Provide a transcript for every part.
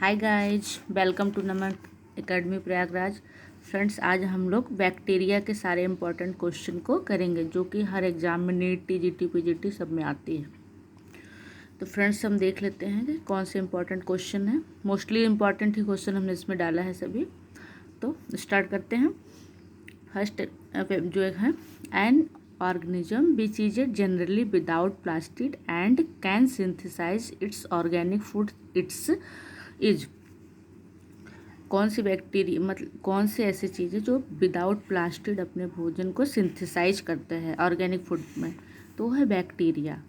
Hi guys, welcome to नमक academy Prayagraj. Friends, आज हम लोग बैक्टीरिया के सारे इंपॉर्टेंट क्वेश्चन को करेंगे जो कि हर एग्जाम में नीट टीजीटी पीजीटी सब में आती है। तो फ्रेंड्स, हम देख लेते हैं कि कौन से इंपॉर्टेंट क्वेश्चन है। मोस्टली इंपॉर्टेंट ही क्वेश्चन हमने इसमें डाला है सभी। तो स्टार्ट करते हैं। फर्स्ट जो एक है, an organism which is generally without plastid and can synthesise its organic food its is. कौन सी बैक्टीरिया मतलब कौन से ऐसी चीज़ें जो विदाउट प्लास्टिड अपने भोजन को सिंथेसाइज करते हैं ऑर्गेनिक फूड में, तो वो है बैक्टीरिया।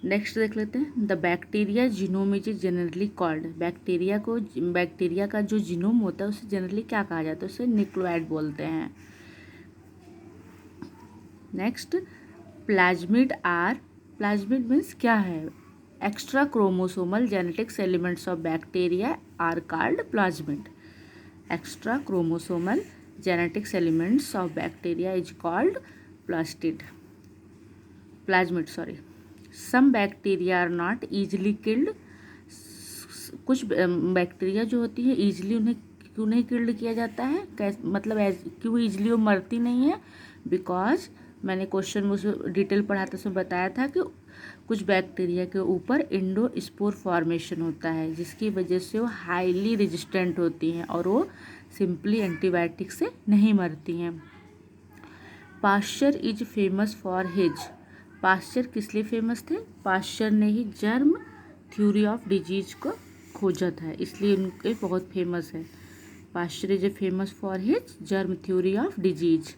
नेक्स्ट देख लेते हैं, the bacteria genome is generally called. Bacteria का जो जीनोम होता है उसे जनरली क्या कहा जाता है? उसे न्यूक्लियोइड बोलते हैं। नेक्स्ट, प्लाज्मिड मीन्स क्या है? Extra chromosomal genetics elements of bacteria are called plasmid. Extra chromosomal genetics elements of bacteria is called plasmid. Some bacteria are not easily killed. कुछ बैक्टीरिया जो होती है ईजिली उन्हें क्यों नहीं किल्ड किया जाता है? क्यों ईजिली वो मरती नहीं है? बिकॉज मैंने क्वेश्चन में उसे डिटेल पढ़ा था, उसमें बताया था कि कुछ बैक्टीरिया के ऊपर इंडोस्पोर फॉर्मेशन होता है जिसकी वजह से वो हाईली रेजिस्टेंट होती हैं और वो सिंपली एंटीबायोटिक से नहीं मरती हैं। Pasteur is famous for his. Pasteur किस लिए फेमस थे? पाश्चर ने ही जर्म थ्योरी ऑफ डिजीज को खोजा था, इसलिए उनके बहुत फेमस है। Pasteur is famous for his germ theory of disease.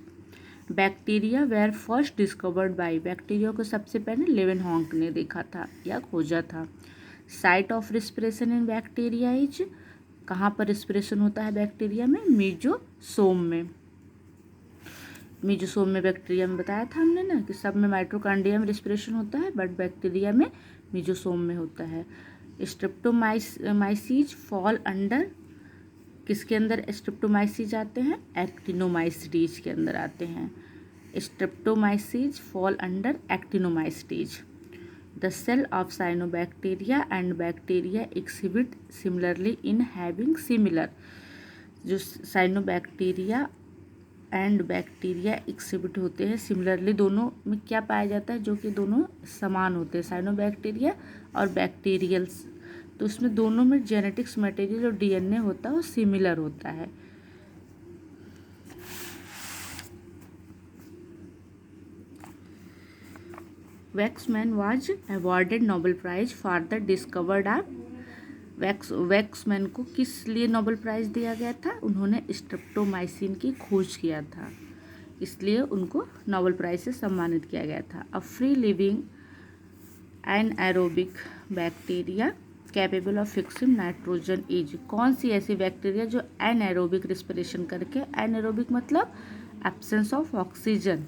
Bacteria were first discovered by. Bacteria को सबसे पहले लेवेनहॉक ने देखा था या खोजा था। Site of respiration in bacteria is. कहाँ पर रिस्पिरेशन होता है बैक्टीरिया में? मीजोसोम में। मीजोसोम में बैक्टीरिया में बताया था हमने ना कि सब में माइटोकॉन्ड्रिया में रिस्पिरेशन होता है, बट बैक्टीरिया में मीजोसोम में होता है। स्ट्रेप्टोमाइसीज फॉल अंडर किसके अंदर? स्ट्रेप्टोमाइसीज आते हैं, एक्टिनोमाइसीज के अंदर आते हैं। Streptomyces fall under actinomycetes. The cell of cyanobacteria and bacteria exhibit similarly in having similar. जो साइनोबैक्टीरिया एंड बैक्टीरिया एक्सिबिट होते हैं सिमिलरली, दोनों में क्या पाया जाता है? जो कि दोनों समान होते हैं, साइनोबैक्टीरिया और बैक्टीरियल्स। तो उसमें दोनों में जेनेटिक्स मटेरियल जो डीएनए होता है वो सिमिलर होता है। Waksman was awarded Nobel Prize for the discovered of. Waksman को किस लिए नोबेल प्राइज दिया गया था? उन्होंने स्ट्रेप्टोमाइसिन की खोज किया था, इसलिए उनको नोबेल प्राइज से सम्मानित किया गया था। A free living anaerobic bacteria capable of fixing nitrogen is. कौन सी ऐसी बैक्टीरिया जो एनाएरोबिक रिस्पिरेशन करके, एनाएरोबिक मतलब एब्सेंस ऑफ ऑक्सीजन,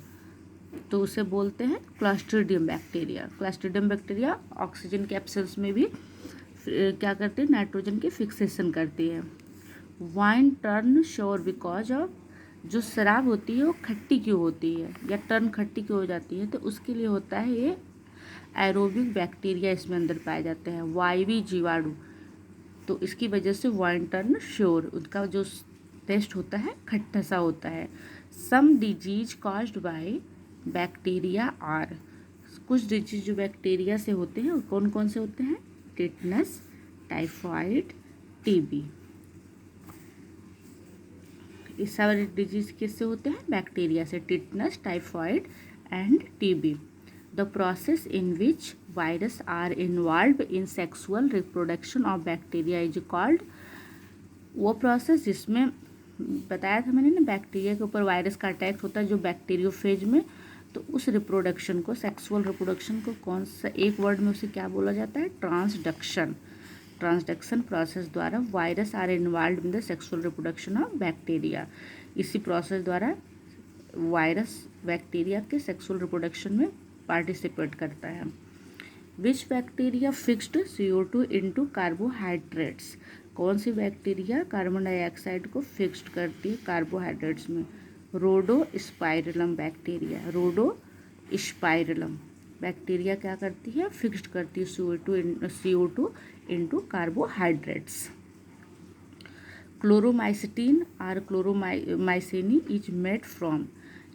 तो उसे बोलते हैं Clostridium bacteria. Clostridium bacteria oxygen के एब्सेंस में भी क्या करती है? नाइट्रोजन की फिक्सेशन करती है। Wine turn sure because of. जो शराब होती है वो खट्टी क्यों होती है या टर्न खट्टी क्यों हो जाती है? तो उसके लिए होता है ये एरोबिक बैक्टीरिया इसमें अंदर पाए जाते हैं, वायवी जीवाणु। तो इसकी वजह से वाइन टर्न श्योर, उनका जो टेस्ट होता है खट्टा सा होता है। Some disease caused by bacteria are. कुछ डिजीज जो बैक्टीरिया से होते हैं, कौन कौन से होते हैं? Tetanus, typhoid, TB. ये सारे डिजीज किससे होते हैं? बैक्टीरिया से। Tetanus, typhoid and TB. The process in which virus are involve in sexual reproduction of bacteria is called. वो प्रोसेस जिसमें बताया था मैंने ना, बैक्टीरिया के ऊपर वायरस का अटैक होता है जो बैक्टीरियोफेज में, तो उस रिप्रोडक्शन को, सेक्सुअल रिप्रोडक्शन को कौन सा एक वर्ड में उसे क्या बोला जाता है? ट्रांसडक्शन। ट्रांसडक्शन प्रोसेस द्वारा virus are involve in the sexual reproduction of bacteria. इसी प्रोसेस द्वारा वायरस बैक्टीरिया के सेक्सुअल रिप्रोडक्शन में पार्टिसिपेट करता है। Which bacteria fixed CO2 into carbohydrates. कौन सी बैक्टीरिया कार्बन डाइऑक्साइड को फिक्स्ड करती है कार्बोहाइड्रेट्स में? रोडोस्पाइरलम बैक्टीरिया। रोडोस्पाइरलम बैक्टीरिया क्या करती है? फिक्स्ड करती है CO2 into carbohydrates. क्लोरोमाइसिटीन और क्लोरोमाइसिनी इज मेड फ्रॉम,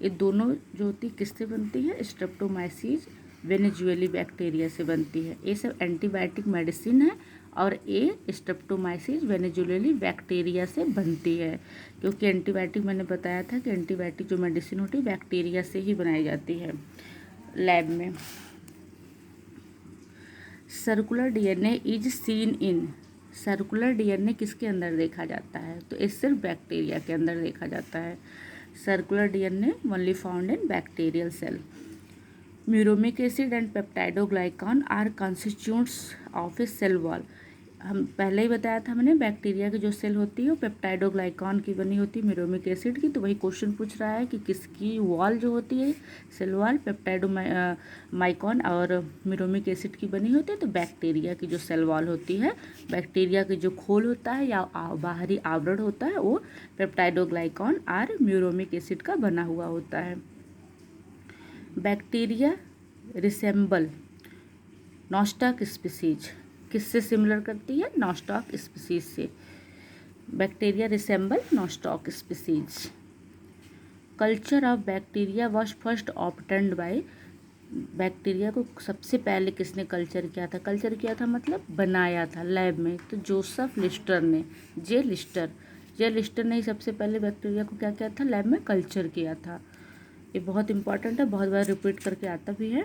ये दोनों जो होती है किससे बनती है? स्ट्रेप्टोमाइसीज वेनेजुएली बैक्टीरिया से बनती है। ये सब एंटीबायोटिक मेडिसिन है और ये स्ट्रेप्टोमाइसीज वेनेजुएली बैक्टीरिया से बनती है, क्योंकि एंटीबायोटिक मैंने बताया था कि एंटीबायोटिक जो मेडिसिन होती है बैक्टीरिया से ही बनाई जाती है लैब में। Circular DNA is seen in, circular DNA किसके अंदर देखा जाता है? तो ये सिर्फ बैक्टीरिया के अंदर देखा जाता है। Circular DNA only found in bacterial cell. Muramic acid and peptidoglycan are constitutes of a cell wall. हम पहले ही बताया था मैंने, बैक्टीरिया की जो सेल होती है वो पेप्टाइडोग्लाइकॉन की बनी होती है, म्यूरोमिक एसिड की। तो वही क्वेश्चन पूछ रहा है कि किसकी वॉल जो होती है सेल वॉल पेप्टाइडोमाइकॉन और म्यूरोमिक एसिड की बनी होती है। तो बैक्टीरिया की जो सेल वॉल होती है, बैक्टीरिया की जो खोल होता है या बाहरी आवरण होता है वो पेप्टाइडोग्लाइकॉन और म्यूरोमिक एसिड का बना हुआ होता है। बैक्टीरिया रिसेम्बल नॉस्टॉक स्पीसीज, किससे सिमिलर करती है? नॉस्टॉक स्पीसीज से। Bacteria resemble nostoc species. Culture of bacteria was first obtained by, bacteria को सबसे पहले किसने कल्चर किया था? कल्चर किया था मतलब बनाया था लैब में, तो जोसेफ लिस्टर ने, जे लिस्टर ने ही सबसे पहले बैक्टीरिया को क्या किया था? लैब में कल्चर किया था। ये बहुत इंपॉर्टेंट है, बहुत बार रिपीट करके आता भी है।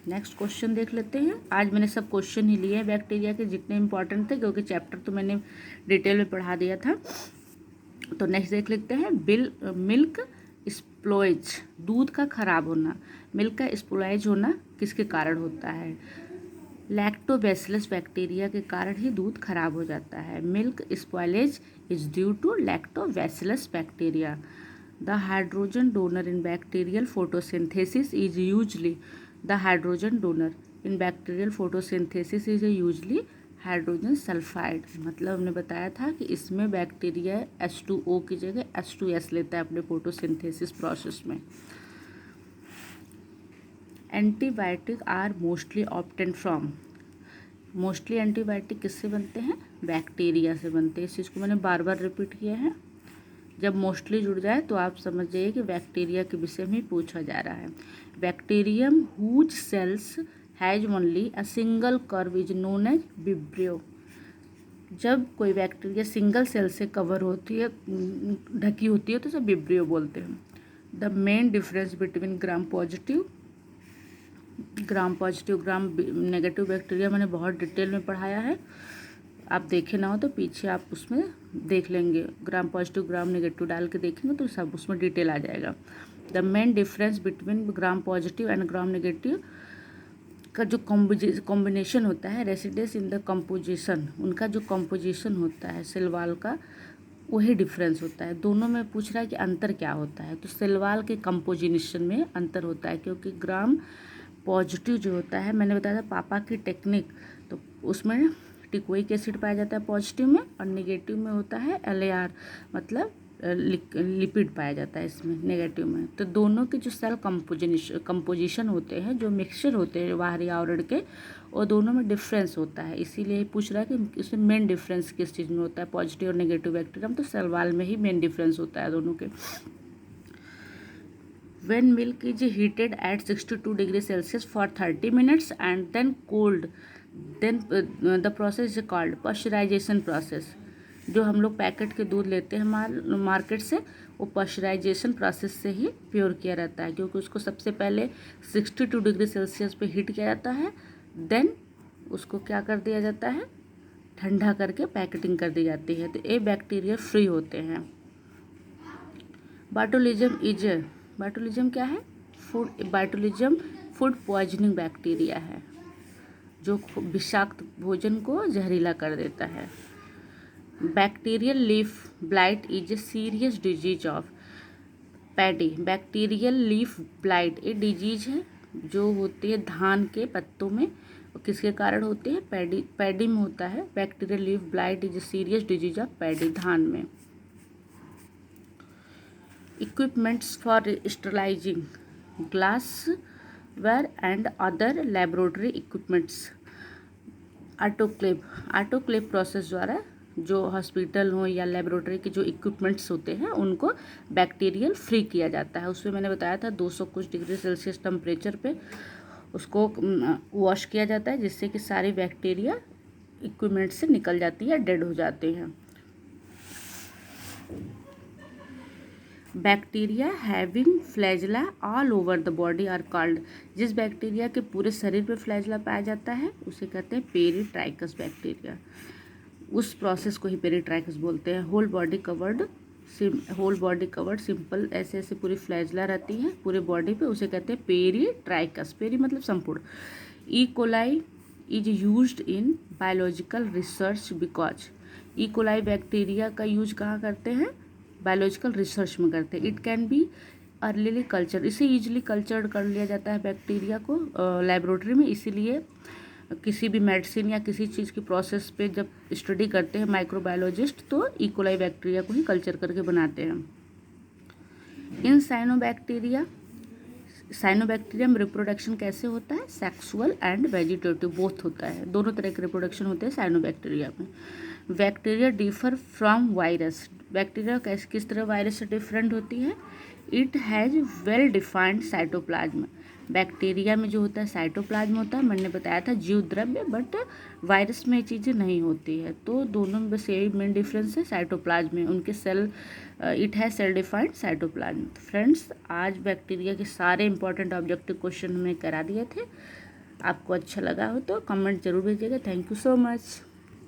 नेक्स्ट क्वेश्चन देख लेते हैं। आज मैंने सब क्वेश्चन ही लिए हैं बैक्टीरिया के, जितने इंपॉर्टेंट थे, क्योंकि चैप्टर तो मैंने डिटेल में पढ़ा दिया था। तो नेक्स्ट देख लेते हैं। मिल्क स्प्लॉयज, दूध का खराब होना। मिल्क का स्प्लॉयज होना किसके कारण होता है? लैक्टोबैसिलस बैक्टीरिया के कारण ही दूध खराब हो जाता है। Milk spoilage is due to lactobacillus bacteria. The hydrogen donor in bacterial photosynthesis is usually, the hydrogen donor in bacterial photosynthesis is usually hydrogen sulphide. मतलब हमने बताया था कि इसमें बैक्टीरिया H2O की जगह H2S लेता है अपने फोटोसिंथेसिस प्रोसेस में। Antibiotic are mostly obtained from, mostly antibiotic किससे बनते हैं? बैक्टीरिया से बनते हैं। इस चीज़ को मैंने बार बार रिपीट किया है। जब मोस्टली जुड़ जाए तो आप समझ जाइए कि बैक्टीरिया के विषय में पूछा जा रहा है। Bacterium whose cells has only a single curve is known as vibrio. जब कोई बैक्टीरिया सिंगल सेल से कवर होती है, ढकी होती है, तो उसे विब्रियो बोलते हैं। The main difference between gram positive gram negative bacteria मैंने बहुत डिटेल में पढ़ाया है। आप देखे ना हो तो पीछे आप उसमें देख लेंगे, ग्राम पॉजिटिव ग्राम नेगेटिव डाल के देखेंगे तो सब उसमें डिटेल आ जाएगा। The main difference between gram positive and gram negative का जो कॉम्बिनेशन होता है, रेसिडेंस इन द कंपोजिशन, उनका जो कंपोजिशन होता है सेल वॉल का, वही डिफरेंस होता है। दोनों में पूछ रहा है कि अंतर क्या होता है, तो सेल वॉल के कंपोजिशन में अंतर होता है, क्योंकि ग्राम पॉजिटिव जो होता है, मैंने बताया था पापा की टेक्निक, तो उसमें टिकोइक एसिड पाया जाता है पॉजिटिव में, और नेगेटिव में होता है LAR, मतलब लिपिड पाया जाता है इसमें नेगेटिव में। तो दोनों के जो सेल कंपोजिशन होते हैं, जो मिक्सचर होते हैं बाहरी आवरण के, और दोनों में डिफरेंस होता है। इसीलिए पूछ रहा है कि इसमें मेन डिफरेंस किस चीज़ में होता है, पॉजिटिव और नेगेटिव बैक्टीरिया में। तो सेल वॉल में ही मेन डिफरेंस होता है दोनों के। When milk is heated at 62 degrees Celsius for 30 minutes and then cooled, then the process is called pasteurization process. जो हम लोग पैकेट के दूध लेते हैं मार्केट से, वो पस्चराइजेशन प्रोसेस से ही प्योर किया रहता है, क्योंकि उसको सबसे पहले 62 डिग्री सेल्सियस पे हीट किया जाता है, देन उसको क्या कर दिया जाता है, ठंडा करके पैकेटिंग कर दी जाती है। तो ये बैक्टीरिया फ्री होते हैं। बाटुलिज्म क्या है? बाटुलिज्म फूड पॉइजनिंग बैक्टीरिया है, जो विषाक्त भोजन को जहरीला कर देता है। Bacterial leaf blight is a serious disease of paddy. Bacterial leaf blight एक डिजीज है जो होती है धान के पत्तों में, और किसके कारण होती है? पैडी में होता है। Bacterial leaf blight is a serious disease of paddy, धान में। Equipments for sterilising glassware and other laboratory equipments autoclave process द्वारा जो हॉस्पिटल हो या लेबोरेटरी के जो इक्विपमेंट्स होते हैं उनको बैक्टीरियल फ्री किया जाता है। उसमें मैंने बताया था 200 कुछ डिग्री सेल्सियस टेम्परेचर पे उसको वॉश किया जाता है, जिससे कि सारी बैक्टीरिया इक्विपमेंट से निकल जाती है, डेड हो जाते हैं। Bacteria having flagella all over the body are called, जिस बैक्टीरिया के पूरे शरीर पे फ्लैजला पाया जाता है उसे कहते हैं पेरीट्राइकस बैक्टीरिया। उस प्रोसेस को ही पेरीट्राइकस बोलते हैं। होल बॉडी कवर्ड सिंपल ऐसे ऐसे पूरी फ्लैजला रहती है पूरे बॉडी पे, उसे कहते हैं पेरीट्राइकस। पेरी मतलब संपूर्ण। E coli is used in biological research because, E coli bacteria का यूज कहाँ करते हैं? बायोलॉजिकल रिसर्च में करते हैं। इट कैन बी अर्लीली कल्चर, इसे ईजिली कल्चर्ड कर लिया जाता है बैक्टीरिया को लेबोरेटरी में। इसीलिए किसी भी मेडिसिन या किसी चीज़ की प्रोसेस पे जब स्टडी करते हैं माइक्रोबायोलॉजिस्ट तो ई कोलाई बैक्टीरिया को ही कल्चर करके बनाते हैं। इन साइनोबैक्टीरिया में रिप्रोडक्शन कैसे होता है? सेक्सुअल एंड वेजिटेटिव बोथ होता है, दोनों तरह के रिप्रोडक्शन होते हैं साइनोबैक्टीरिया में। Bacteria differ from virus, bacteria किस तरह वायरस से डिफरेंट होती है? It has well defined cytoplasm, bacteria में जो होता है साइटोप्लाज्म होता है, मैंने बताया था जीव द्रव्य, बट वायरस में ये चीज़ें नहीं होती है। तो दोनों में बस यही मेन डिफरेंस है साइटोप्लाज्म में, उनके cell it has cell defined cytoplasm. Friends, आज बैक्टीरिया के सारे इंपॉर्टेंट ऑब्जेक्टिव क्वेश्चन हमें करा दिए थे। आपको अच्छा लगा हो तो कमेंट जरूर भेजिएगा। Thank you so much.